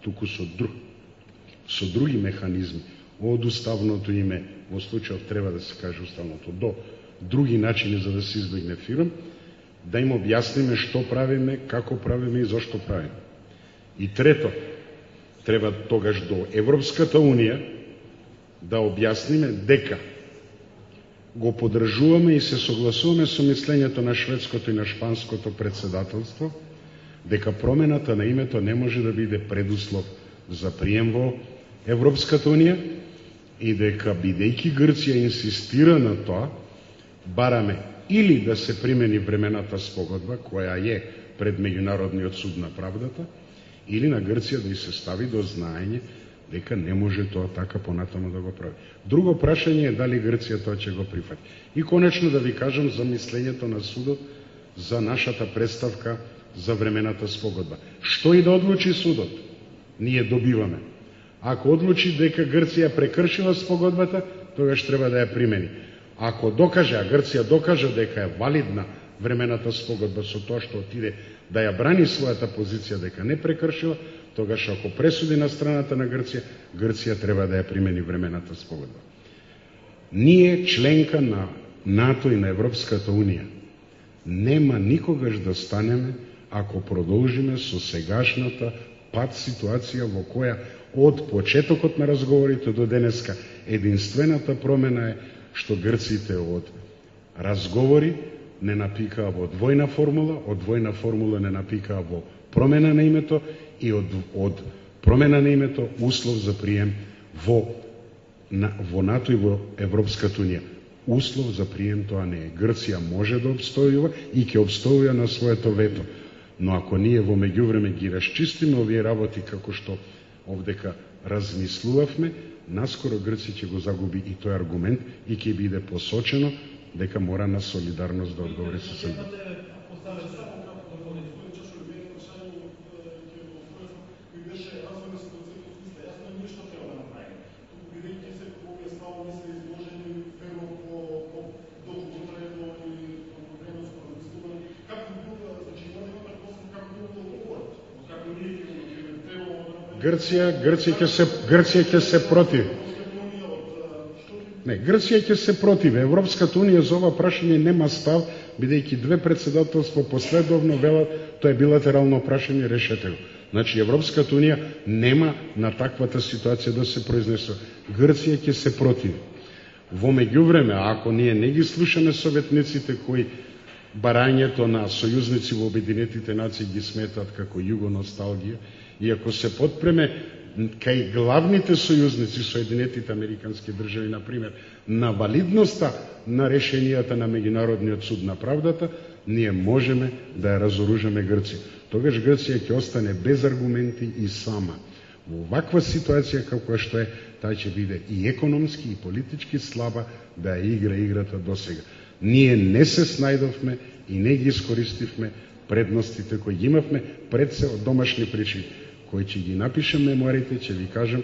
туку со други механизми, од уставното име, во случајот треба да се каже уставното, до други начини за да се избегне фирм, да им објасниме што правиме, како правиме и зошто правиме. И трето, треба тогаш до Европската Унија да објасниме дека го подржуваме и се согласуваме со мислењето на шведското и на шпанското председателство, дека промената на името не може да биде предуслов за прием во Европската Унија и дека, бидејќи Грција инсистира на тоа, бараме или да се примени времената спогодба, која е пред Меѓународниот суд на правдата, или на Грција да и се стави до знаење дека не може тоа така понатаму да го прави. Друго прашање е дали Грција тоа ќе го прифати. И конечно да ви кажам за мислењето на судот за нашата представка за времената спогодба. Што и да одлучи судот, ние добиваме. Ако одлучи дека Грција прекршила спогодбата, тогаш треба да ја примени. Ако докаже, а Грција докаже дека е валидна времената спогодба со тоа што отиде да ја брани својата позиција дека не прекршила, тогаш ако пресуди на страната на Грција, Грција треба да ја примени времената спогодба. Ние, членка на НАТО и на Европската Унија, нема никогаш да станеме ако продолжиме со сегашната пат ситуација во која од почетокот на разговорите до денеска единствената промена е што грците од разговори не напикаа во двојна формула, од двојна формула не напикаа во промена на името и од промена на името услов за прием во НАТО и во Европската Унија. Услов за прием тоа не е. Грција може да обстојува и ќе обстојува на своето вето. Но ако ние во меѓувреме ги расчистиме овие работи како што овдека размислувавме, наскоро Грција ќе го загуби и тој аргумент и ќе биде посочено дека мора на солидарност да одговори со Србија. Грција ќе се противи. Не, Грција ќе се противи. Европската Унија за ова прашање нема став, бидејќи две председателства последовно велат тоа е билатерално прашање, решете го. Значи Европската Унија нема на таквата ситуација да се произнесе. Грција ќе се противи. Во меѓувреме, ако ние не ги слушаме советниците кои барањето на сојузници во Обединетите нации ги сметат како југоносталгија, и ако се подпреме кај главните сојузници Соединетите Американски држави, например, на валидноста на решенијата на Меѓународниот суд на правдата, ние можеме да ја разоружаме Грција. Тогаш Грција ќе остане без аргументи и сама. Во ваква ситуација како што е, таа ќе биде и економски и политички слаба да ја игра играта досега. Ние не се снајдовме и не ги искористивме предностите кои ги имавме пред се од домашни причини. Кој ќе ги напише мемуарите, ќе ви кажам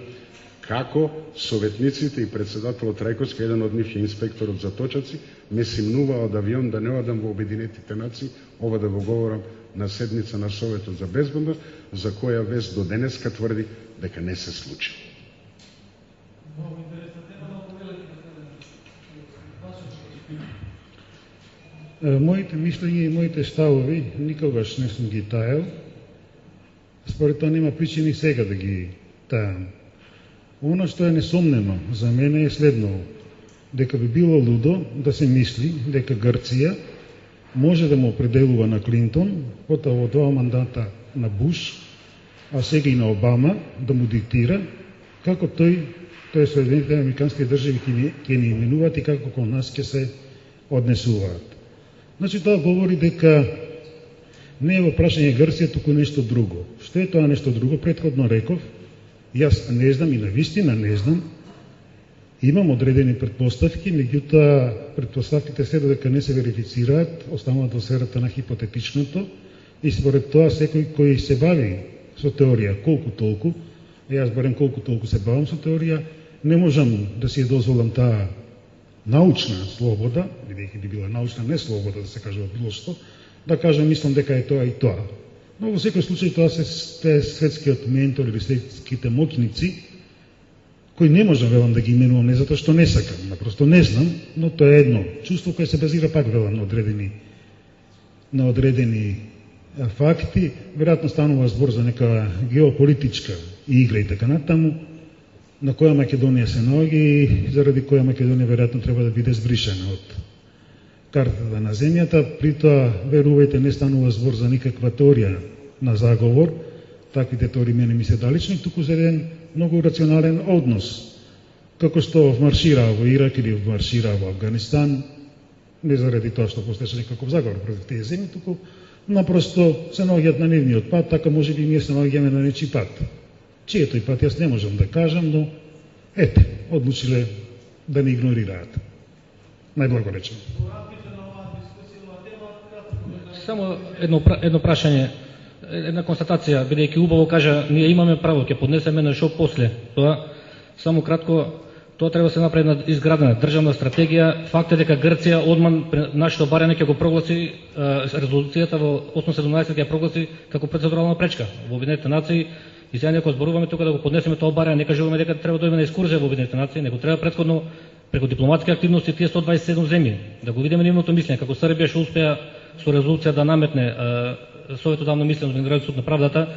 како советниците и председателот Трајковски, еден од нив е инспекторот за точаци, ме симнуваа од авион да не одам во Обединетите нации, ова да го говорам на седница на Советот за безбедност, за која вест до денеска тврди дека не се случи. Моите мислења и моите ставови никогаш не сум ги тајал. Според тоа нема причини сега да ги тајам. Оно што е несомнено за мене е следново, дека би било лудо да се мисли дека Грција може да му определува на Клинтон, потоа во два мандата на Буш, а сега и на Обама, да му диктира како тој Соединетите Американски држави ќе ни именуваат и како кон нас ќе се однесуваат. Значи тоа говори дека не е во прашање Грција, туку нешто друго. Што е тоа нешто друго? Претходно реков, јас не знам и навистина не знам, имам одредени предпоставки, меѓутоа предпоставките се додека не се верифицираат, остануваат во сферата на хипотетичното и според тоа секој кој се бави со теорија колку толку, јас барем колку толку се бавам со теорија, не можам да си ја дозволам таа научна слобода, бидејќи би била научна не слобода да се кажува било што, да кажам мислам дека е тоа и тоа. Но во секој случај тоа се светскиот ментор или светските моќници, кои не можам, велам, да ги именувам, не затоа што не сакам, напросто не знам, но тоа е едно чувство кое се базира, пак велам, на одредени факти. Веројатно станува збор за нека геополитичка игра и така натаму, на која Македонија се наоѓа и заради која Македонија веројатно треба да биде збришена од картата на земјата. При тоа, верувајте, не станува збор за никаква теорија на заговор, таквите теории мене ми се далечни, туку за еден многу рационален однос. Како што маршираа во Ирак или маршираа во Афганистан, не заради тоа што постоеше некаков заговор против тие земји, туку напросто се наоѓаат на нивниот пат, така може би ние се наоѓаме на нечи пат. Чиј е тој пат, јас не можам да кажам, но ете, одлучиле да не игнорираат. Најблаго речено. Само едно прашање, една констатација, бидејќи убаво кажа, ние имаме право, ќе поднесеме на шо после. Тоа, само кратко, тоа треба да се направи една изградена државна стратегија. Факт е дека Грција одман нашето барање ќе го прогласи, резолуцијата во 817 ќе ја прогласи како процедурална пречка во Обединетите нации. И сега ако зборуваме тука да го поднесеме тоа барање, не кажуваме дека треба да дојме на екскурзија во Обединетите нации, него треба претходно преку дипломатски активности тие 127 земји да го видиме нивното мислење, како Србија што успеа со резолуција да наметне Советот давно мислено во Меѓународниот суд на правдата.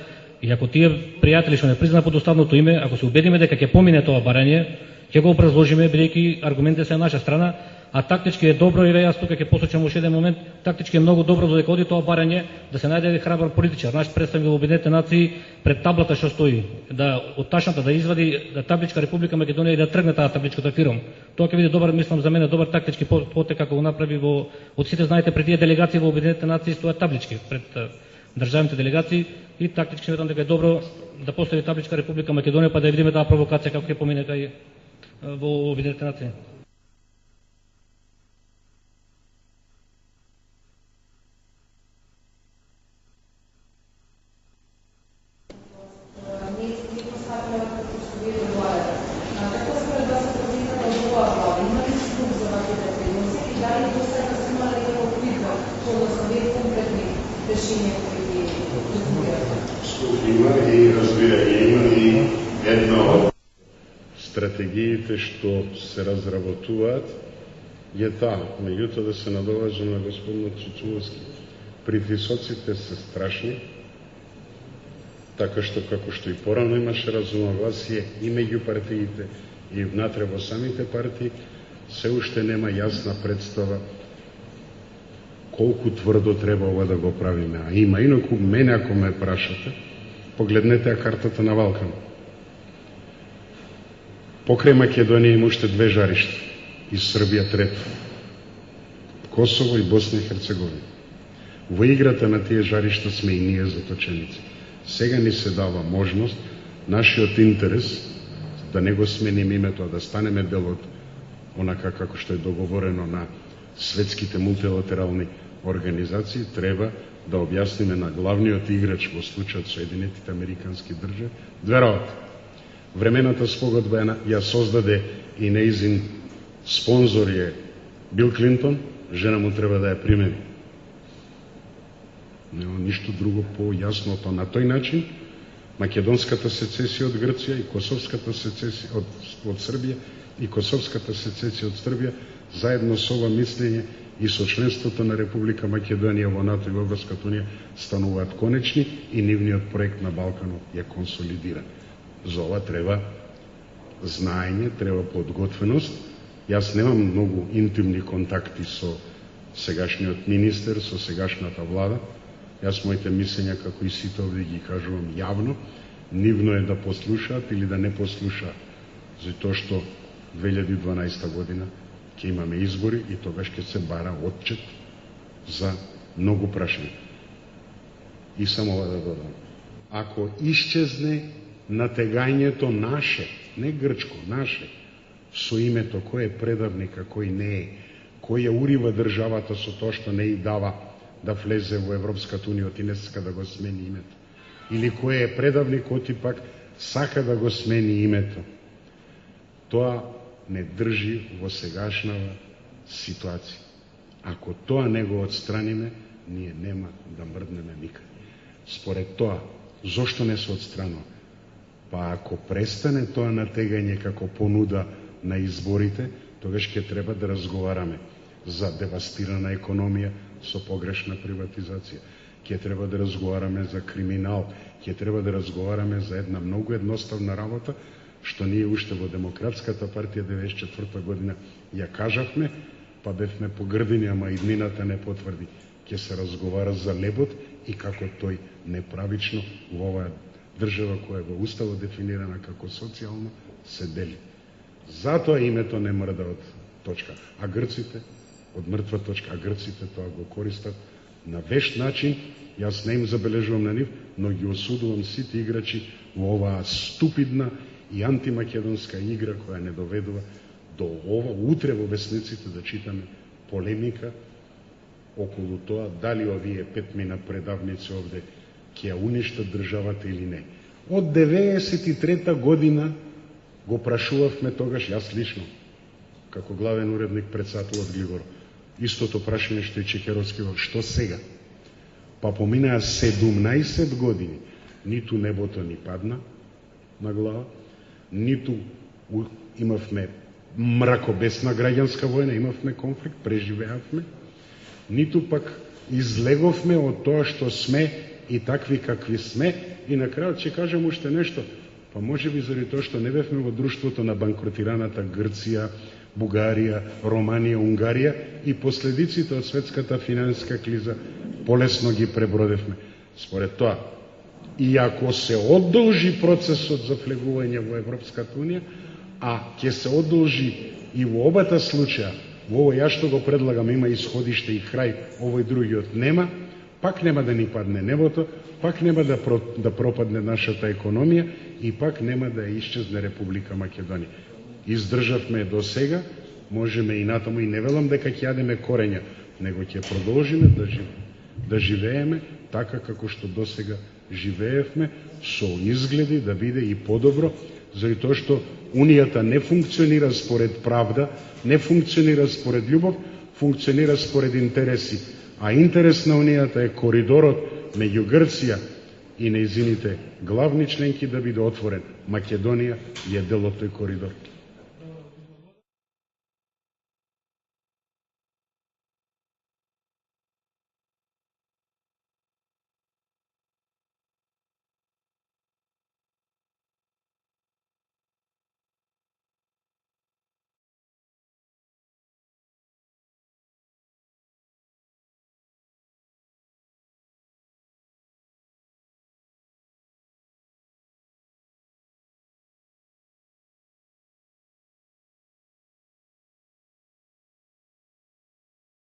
И ако тие пријатели што не призна подоставното име, ако се убедиме дека ќе помине тоа барање, ќе го образложиме, бидејќи аргументите се на наша страна, а тактички е добро, и јас тука ќе посочам уште еден момент, тактички е многу добро додека оди тоа барање да се најде храбар политичар, наш представник во Обединетите нации пред таблата што стои, да од ташната да извади табличка Република Македонија и да тргне таа табличката фирм. Тоа ќе биде добар, мислам за мене, добар тактички потек како го направи во од сите, знаете, пред тие делегации во Обединетите нации стојат таблички пред државните делегации и тактички сметам дека е добро да постави табличка Република Македонија, па да видиме таа провокација како ќе помине кај во Обединетите нации. Стратегиите што се разработуваат е таа, меѓутоа да се надоважам на господинот Цуцуловски. Притисоците се страшни, така што како што и порано имаше разногласие и меѓу партиите и внатре во самите партии, се уште нема јасна представа колку тврдо треба ова да го правиме. А има, инаку мене ако ме прашате, погледнете картата на Балкан. Покрај Македонија има уште две жаришта, и Србија трето. Косово и Босна и Херцеговина. Во играта на тие жаришта сме и ние заточеници. Сега ни се дава можност нашиот интерес да не го смениме името, а да станеме дел од онака како што е договорено на светските мултилатерални организации, треба да објасниме на главниот играч во случајот Соединетите Американски држави две работи. Времената спогодба ја создаде и неизин спонзор е Бил Клинтон, жена му треба да ја примери. Нема ништо друго по-јасното. На тој начин македонската сецесија од Грција и косовската сецесија од Србија и косовската сецесија од Србија заедно со ова мислење и со членството на Република Македонија во НАТО и во Европската унија стануваат конечни и нивниот проект на Балканот е консолидиран. За ова треба знаење, треба подготвеност. Јас немам многу интимни контакти со сегашниот министер, со сегашната влада. Јас моите мислења, како и сите овде, ги кажувам јавно. Нивно е да послушаат или да не послушаат. Затоа што 2012 година ќе имаме избори и тогаш ќе се бара отчет за многу прашања. И само ова да додам. Ако исчезне натегањето наше, не грчко, наше, со името кој е предавник, а кој не е, кој ја урива државата со тоа што не и дава да влезе во Европската унија и не сака да го смени името, или кој е предавник, оти пак сака да го смени името, тоа не држи во сегашнава ситуација. Ако тоа не го отстраниме, ние нема да мрднеме никаде. Според тоа, зошто не се отстранува? Па ако престане тоа натегање како понуда на изборите, тогаш ќе треба да разговараме за девастирана економија со погрешна приватизација. Ќе треба да разговараме за криминал, ќе треба да разговараме за една многу едноставна работа, што ние уште во Демократската партија 94 година ја кажавме, па бевме погрдени, ама иднината не потврди. Ќе се разговара за лебот и како тој неправично во оваа држава која во Уставот дефинирана како социјално се дели. Затоа името не мрда од точка. А грците, од мртва точка, а грците тоа го користат на вешт начин. Јас не им забележувам на нив, но ги осудувам сите играчи во оваа ступидна и антимакедонска игра која не доведува до ова. Утре во весниците да читаме полемика околу тоа дали овие 5 мина предавници овде ќе ја уништат државата или не. Од 93 година го прашувавме тогаш, јас лично, како главен уредник председател Глигор, истото прашање што и Чекеровски, што сега? Па поминаа 17 години, ниту небото ни падна на глава, ниту имавме мракобесна граѓанска војна, имавме конфликт, преживеавме, ниту пак излеговме од тоа што сме и такви какви сме, и на крајот ќе кажам уште нешто, па може би заради тоа што не бевме во друштвото на банкротираната Грција, Бугарија, Романија, Унгарија и последиците од светската финансиска криза полесно ги пребродевме. Според тоа, и ако се одолжи процесот за влегување во Европската Унија, а ќе се одолжи и во обата случаја, во ово ја што го предлагам има исходиште и крај, овој другиот нема, пак нема да ни падне небото, пак нема да пропадне нашата економија и пак нема да исчезне Република Македонија. Издржавме до сега, можеме и натаму, и не велам дека ќе јадеме корења, него ќе продолжиме да живееме така како што до сега живеевме, со изгледи да биде и подобро, заради тоа што Унијата не функционира според правда, не функционира според љубов, функционира според интереси. А интерес на Унијата е коридорот меѓу Грција и нејзините главни членки да биде отворен. Македонија е дел од тој коридор.